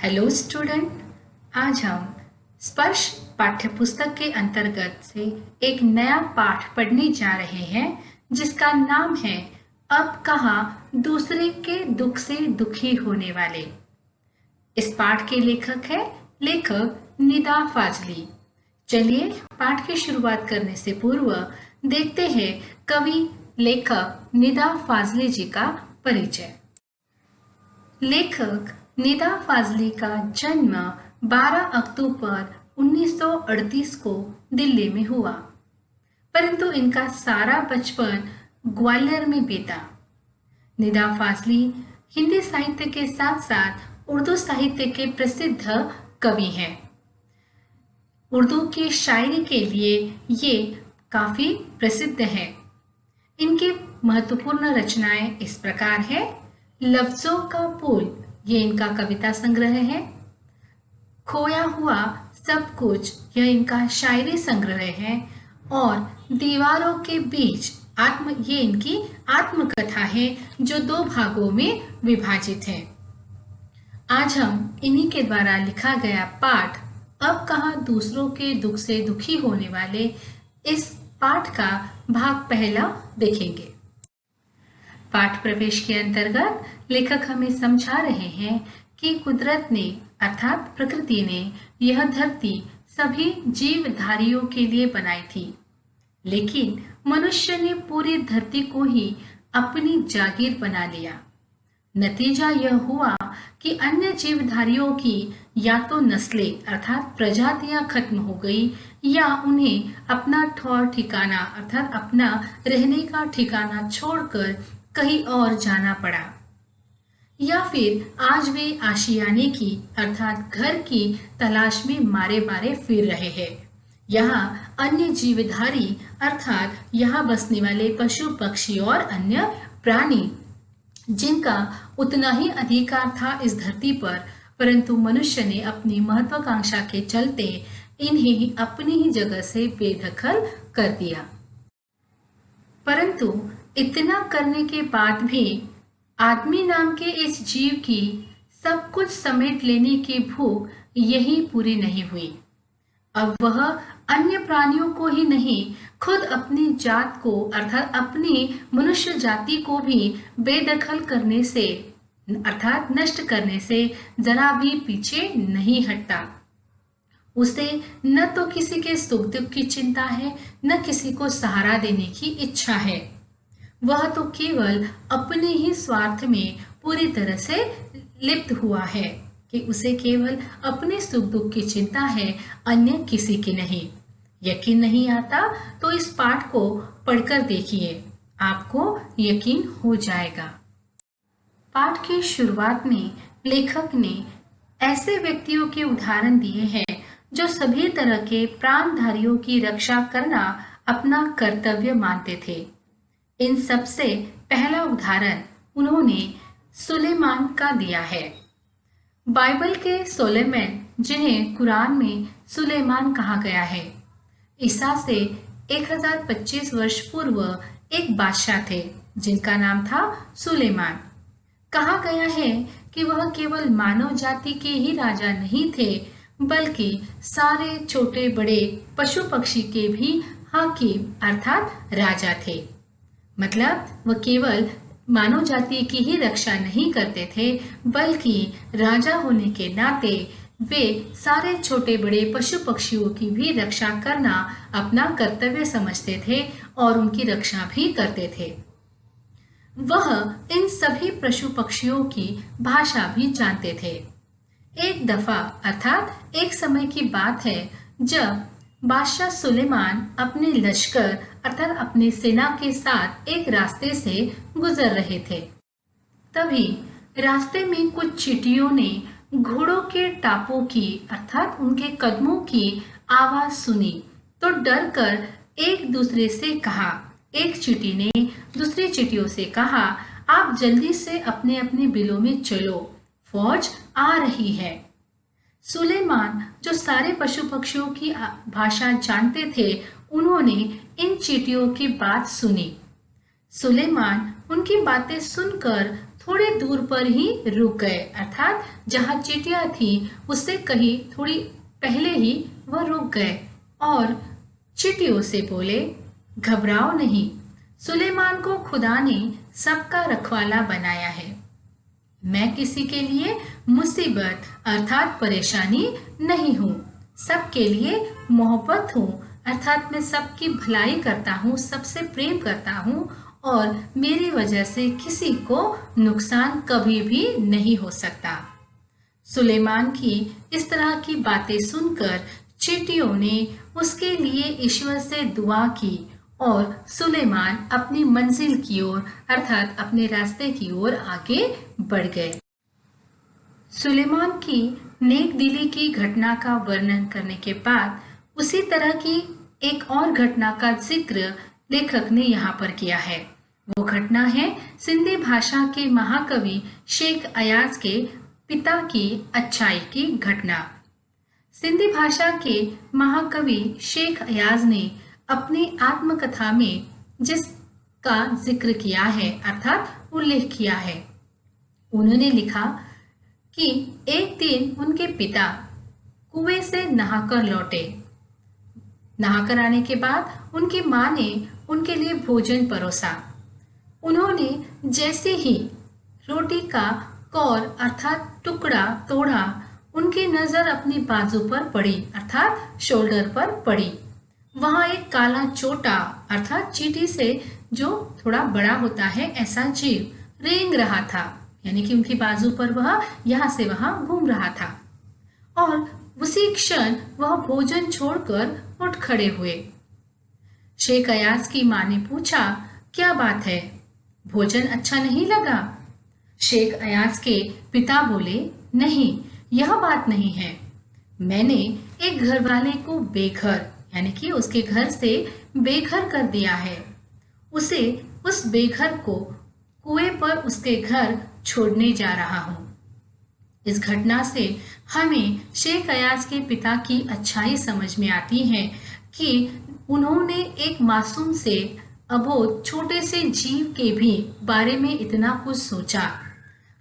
Hello student. आज हम स्पर्श पाठ्यपुस्तक के अंतर्गत से एक नया पाठ पढ़ने जा रहे हैं जिसका नाम है अब कहाँ दूसरे के दुख से दुखी होने वाले। इस पाठ के लेखक है लेखक निदा फाजली। चलिए पाठ की शुरुआत करने से पूर्व देखते हैं कवि लेखक निदा फाजली जी का परिचय। लेखक निदा फाजली का जन्म 12 अक्टूबर 1938 को दिल्ली में हुआ, परंतु इनका सारा बचपन ग्वालियर में बीता। निदा फाजली हिंदी साहित्य के साथ साथ उर्दू साहित्य के प्रसिद्ध कवि हैं। उर्दू की शायरी के लिए ये काफी प्रसिद्ध है। इनकी महत्वपूर्ण रचनाएं इस प्रकार है। लफ्जों का पुल, ये इनका कविता संग्रह है। खोया हुआ सब कुछ, यह इनका शायरी संग्रह है। और दीवारों के बीच ये इनकी आत्मकथा है जो 2 भागों में विभाजित है। आज हम इन्हीं के द्वारा लिखा गया पाठ अब कहाँ दूसरों के दुख से दुखी होने वाले, इस पाठ का भाग पहला देखेंगे। पाठ प्रवेश के अंतर्गत लेखक हमें समझा रहे हैं कि कुदरत ने अर्थात प्रकृति ने यह धरती सभी जीवधारियों के लिए बनाई थी, लेकिन मनुष्य ने पूरी धरती को ही अपनी जागीर बना लिया। नतीजा यह हुआ कि अन्य जीवधारियों की या तो नस्लें अर्थात प्रजातियां खत्म हो गई या उन्हें अपना ठौर ठिकाना अर्थात अपना रहने का ठिकाना छोड़कर कहीं और जाना पड़ा, या फिर आज वे आशियाने की अर्थात घर की तलाश में मारे मारे फिर रहे हैं। यहाँ अन्य जीवधारी अर्थात यहाँ बसने वाले पशु पक्षी और अन्य प्राणी जिनका उतना ही अधिकार था इस धरती पर, परंतु मनुष्य ने अपनी महत्वाकांक्षा के चलते इन्हें अपनी ही जगह से बेदखल कर दिया। परंतु इतना करने के बाद भी आदमी नाम के इस जीव की सब कुछ समेट लेने की भूख यही पूरी नहीं हुई। अब वह अन्य प्राणियों को ही नहीं, खुद अपनी जात को अर्थात अपनी मनुष्य जाति को भी बेदखल करने से अर्थात नष्ट करने से जरा भी पीछे नहीं हटता। उसे न तो किसी के सुख दुख की चिंता है, न किसी को सहारा देने की इच्छा है। वह तो केवल अपने ही स्वार्थ में पूरी तरह से लिप्त हुआ है कि उसे केवल अपने सुख दुख की चिंता है, अन्य किसी की नहीं। यकीन नहीं आता तो इस पाठ को पढ़कर देखिए, आपको यकीन हो जाएगा। पाठ की शुरुआत में लेखक ने ऐसे व्यक्तियों के उदाहरण दिए हैं जो सभी तरह के प्राणधारियों की रक्षा करना अपना कर्तव्य मानते थे। इन सबसे पहला उदाहरण उन्होंने सुलेमान का दिया है। बाइबल के सोलेमन, जिन्हें कुरान में सुलेमान कहा गया है, ईसा से 1025 वर्ष पूर्व एक बादशाह थे जिनका नाम था सुलेमान। कहा गया है कि वह केवल मानव जाति के ही राजा नहीं थे, बल्कि सारे छोटे बड़े पशु पक्षी के भी हाकिम अर्थात राजा थे। मतलब वह केवल मानव जाति की ही रक्षा नहीं करते थे, बल्कि राजा होने के नाते वे सारे छोटे बड़े पशु पक्षियों की भी रक्षा करना अपना कर्तव्य समझते थे और उनकी रक्षा भी करते थे। वह इन सभी पशु पक्षियों की भाषा भी जानते थे। एक दफा अर्थात एक समय की बात है जब बादशाह सुलेमान अपने लश्कर अर्थात अपनी सेना के साथ एक रास्ते से गुजर रहे थे। तभी रास्ते में कुछ चींटियों ने घोड़ों के टापों की अर्थात उनके कदमों की आवाज सुनी तो डर कर एक दूसरे से कहा। एक चींटी ने दूसरी चींटियों से कहा, आप जल्दी से अपने अपने बिलों में चलो, फौज आ रही है। सुलेमान जो सारे पशु पक्षियों की भाषा जानते थे, उन्होंने इन चींटियों की बात सुनी। सुलेमान उनकी बातें सुनकर थोड़ी दूर पर ही रुक गए, अर्थात जहां चींटियां थी उससे कहीं थोड़ी पहले ही वह रुक गए और चींटियों से बोले, घबराओ नहीं, सुलेमान को खुदा ने सबका रखवाला बनाया है। मैं किसी के लिए मुसीबत अर्थात परेशानी नहीं हूँ, सबके लिए मोहब्बत हूँ, अर्थात मैं सबकी भलाई करता हूँ, सबसे प्रेम करता हूँ और मेरी वजह से किसी को नुकसान कभी भी नहीं हो सकता। सुलेमान की इस तरह की बातें सुनकर चींटियों ने उसके लिए ईश्वर से दुआ की और सुलेमान अपनी मंजिल की ओर अर्थात अपने रास्ते की ओर आगे बढ़ गए। सुलेमान की नेक दिली की घटना का वर्णन करने के बाद उसी तरह की एक और घटना का जिक्र लेखक ने यहाँ पर किया है। वो घटना है सिंधी भाषा के महाकवि शेख अयाज के पिता की अच्छाई की घटना। सिंधी भाषा के महाकवि शेख अयाज ने अपनी आत्मकथा में जिसका जिक्र किया है अर्थात उल्लेख किया है, उन्होंने लिखा कि एक दिन उनके पिता कुएं से नहाकर लौटे। नहाकर आने के बाद उनकी माँ ने उनके लिए भोजन परोसा। उन्होंने जैसे ही रोटी का कौर अर्थात टुकड़ा तोड़ा, उनकी नजर अपनी बाजू पर पड़ी अर्थात शोल्डर पर पड़ी। वहां एक काला चोटा अर्थात चींटी से जो थोड़ा बड़ा होता है ऐसा जीव रेंग रहा था, यानी कि उनकी बाजू पर वह यहाँ से वहां घूम रहा था और उसी क्षण वह भोजन छोड़कर उठ खड़े हुए। शेख अयाज की माँ ने पूछा, क्या बात है, भोजन अच्छा नहीं लगा? शेख अयाज के पिता बोले, नहीं, यह बात नहीं है, मैंने एक घरवाले को बेघर यानी कि उसके घर से बेघर कर दिया है। उसे उस बेघर को कुएं पर उसके घर छोड़ने जा रहा हूँ। इस घटना से हमें शेख अयाज के पिता की अच्छाई समझ में आती है कि उन्होंने एक मासूम से अबोध छोटे से जीव के भी बारे में इतना कुछ सोचा।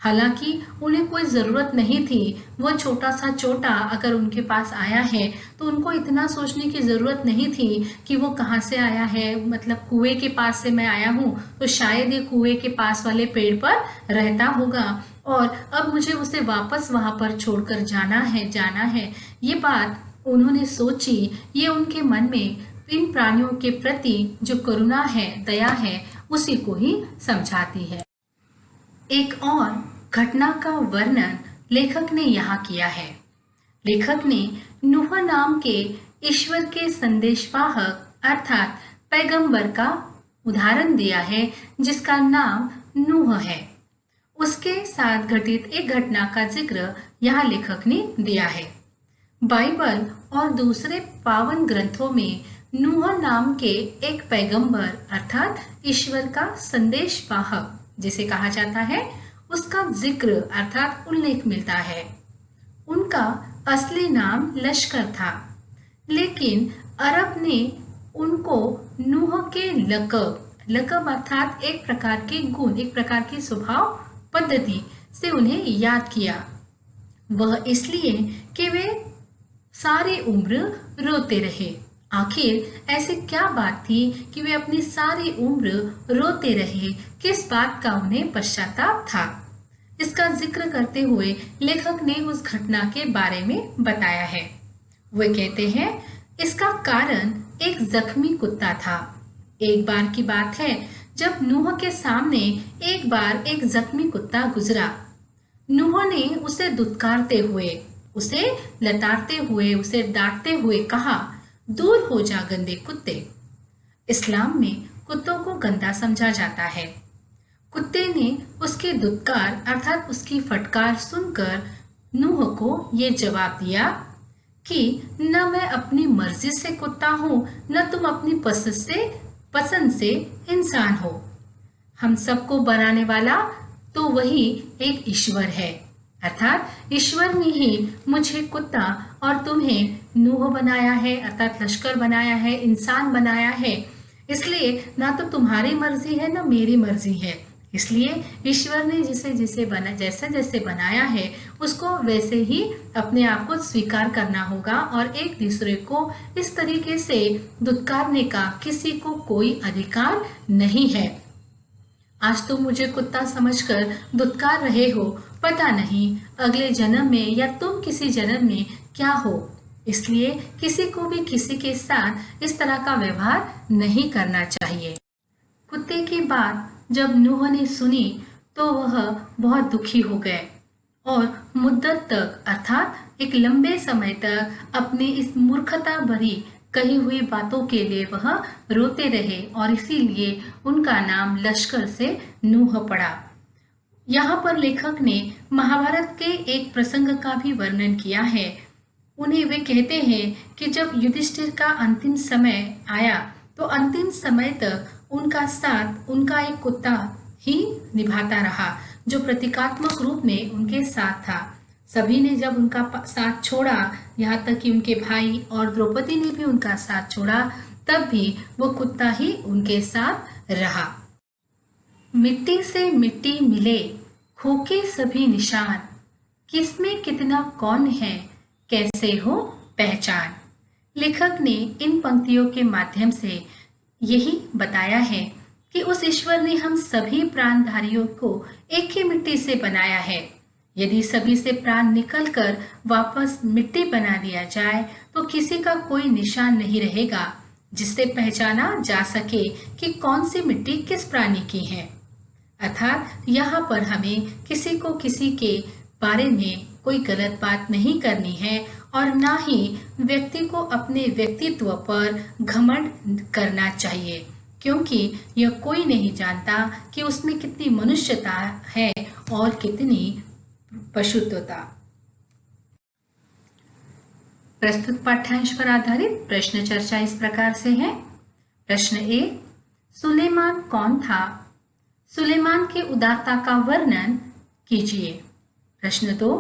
हालांकि उन्हें कोई ज़रूरत नहीं थी, वो छोटा सा चोटा अगर उनके पास आया है तो उनको इतना सोचने की ज़रूरत नहीं थी कि वो कहाँ से आया है, मतलब कुएं के पास से मैं आया हूँ तो शायद ये कुएं के पास वाले पेड़ पर रहता होगा और अब मुझे उसे वापस वहाँ पर छोड़कर जाना है। ये बात उन्होंने सोची। ये उनके मन में इन प्राणियों के प्रति जो करुणा है, दया है, उसी को ही समझाती है। एक और घटना का वर्णन लेखक ने यहाँ किया है। लेखक ने नूह नाम के ईश्वर के संदेशवाहक अर्थात पैगंबर का उदाहरण दिया है जिसका नाम नूह है। उसके साथ घटित एक घटना का जिक्र यहाँ लेखक ने दिया है। बाइबल और दूसरे पावन ग्रंथों में नूह नाम के एक पैगंबर अर्थात ईश्वर का संदेशवाहक जिसे कहा जाता है उसका जिक्र अर्थात उल्लेख मिलता है। उनका असली नाम लश्कर था, लेकिन अरब ने उनको नूह के लकब अर्थात एक प्रकार के गुण, एक प्रकार की स्वभाव पद्धति से उन्हें याद किया। वह इसलिए कि वे सारी उम्र रोते रहे। आखिर ऐसी क्या बात थी कि वे अपनी सारी उम्र रोते रहे? किस बात का उन्हें पश्चाताप था? इसका जिक्र करते हुए लेखक ने उस घटना के बारे में बताया है। वे कहते हैं, इसका कारण एक जख्मी कुत्ता था। एक बार की बात है जब नूह के सामने एक बार एक जख्मी कुत्ता गुजरा। नूह ने उसे दुत्कारते हुए, उसे लताड़ते हुए, उसे डांटते हुए कहा, दूर हो जा गंदे कुत्ते। इस्लाम में कुत्तों को गंदा समझा जाता है। कुत्ते ने उसके दुत्कार अर्थात उसकी फटकार सुनकर नूह को ये जवाब दिया कि न मैं अपनी मर्जी से कुत्ता हूँ, न तुम अपनी पसंद से इंसान हो। हम सबको बनाने वाला तो वही एक ईश्वर है, अर्थात ईश्वर ने ही मुझे कुत्ता और तुम्हें नूह बनाया है अर्थात लश्कर बनाया है, इंसान बनाया है। इसलिए ना तो तुम्हारी मर्जी है ना मेरी मर्जी है। इसलिए ईश्वर ने जैसे जैसे बनाया है उसको वैसे ही अपने आप को स्वीकार करना होगा और एक दूसरे को इस तरीके से दुत्कारने का किसी को कोई अधिकार नहीं है। आज तुम मुझे कुत्ता समझकर दुत्कार रहे हो, पता नहीं अगले जन्म में या तुम किसी जन्म में क्या हो। इसलिए किसी को भी किसी के साथ इस तरह का व्यवहार नहीं करना चाहिए। कुत्ते की बात जब नूह ने सुनी तो वह बहुत दुखी हो गए और मुद्दत तक अर्थात एक लंबे समय तक अपनी इस मूर्खता भरी कही हुई बातों के लिए वह रोते रहे और इसीलिए उनका नाम लश्कर से नूह पड़ा। यहाँ पर लेखक ने महाभारत के एक प्रसंग का भी वर्णन किया है। उन्हें वे कहते हैं कि जब युधिष्ठिर का अंतिम समय आया तो अंतिम समय तक उनका साथ उनका एक कुत्ता ही निभाता रहा जो प्रतीकात्मक रूप में उनके साथ था। सभी ने जब उनका साथ छोड़ा, यहाँ तक कि उनके भाई और द्रौपदी ने भी उनका साथ छोड़ा, तब भी वो कुत्ता ही उनके साथ रहा। मिट्टी से मिट्टी मिले खोके सभी निशान, किसमें कितना कौन है कैसे हो पहचान। लेखक ने इन पंक्तियों के माध्यम से यही बताया है कि उस ईश्वर ने हम सभी प्राणधारियों को एक ही मिट्टी से बनाया है। यदि सभी से प्राण निकलकर वापस मिट्टी बना दिया जाए तो किसी का कोई निशान नहीं रहेगा जिससे पहचाना जा सके कि कौन सी मिट्टी किस प्राणी की है। अर्थात यहाँ पर हमें किसी को किसी के बारे में कोई गलत बात नहीं करनी है और ना ही व्यक्ति को अपने व्यक्तित्व पर घमंड करना चाहिए, क्योंकि यह कोई नहीं जानता कि उसमें कितनी मनुष्यता है और कितनी पशुत्वता। प्रस्तुत पाठ्यांश पर आधारित प्रश्न चर्चा इस प्रकार से है। प्रश्न 1, सुलेमान कौन था? सुलेमान की उदारता का वर्णन कीजिए। प्रश्न 2,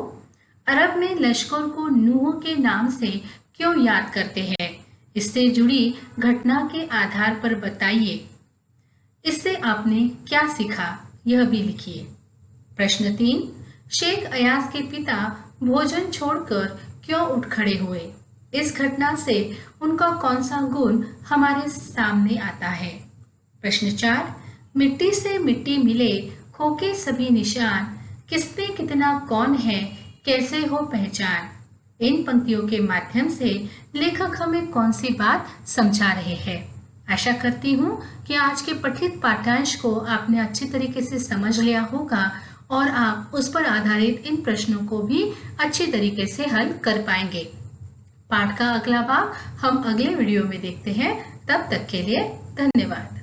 अरब में लश्कर को नूह के नाम से क्यों याद करते हैं? इससे जुड़ी घटना के आधार पर बताइए। इससे आपने क्या सीखा यह भी लिखिए। प्रश्न 3, शेख अयाज के पिता भोजन छोड़कर क्यों उठ खड़े हुए? इस घटना से उनका कौन सा गुण हमारे सामने आता है? प्रश्न 4, मिट्टी से मिट्टी मिले खोके सभी निशान, किसमें कितना कौन है कैसे हो पहचान। इन पंक्तियों के माध्यम से लेखक हमें कौन सी बात समझा रहे हैं। आशा करती हूँ कि आज के पठित पाठ्यांश को आपने अच्छी तरीके से समझ लिया होगा और आप उस पर आधारित इन प्रश्नों को भी अच्छी तरीके से हल कर पाएंगे। पाठ का अगला भाग हम अगले वीडियो में देखते हैं। तब तक के लिए धन्यवाद।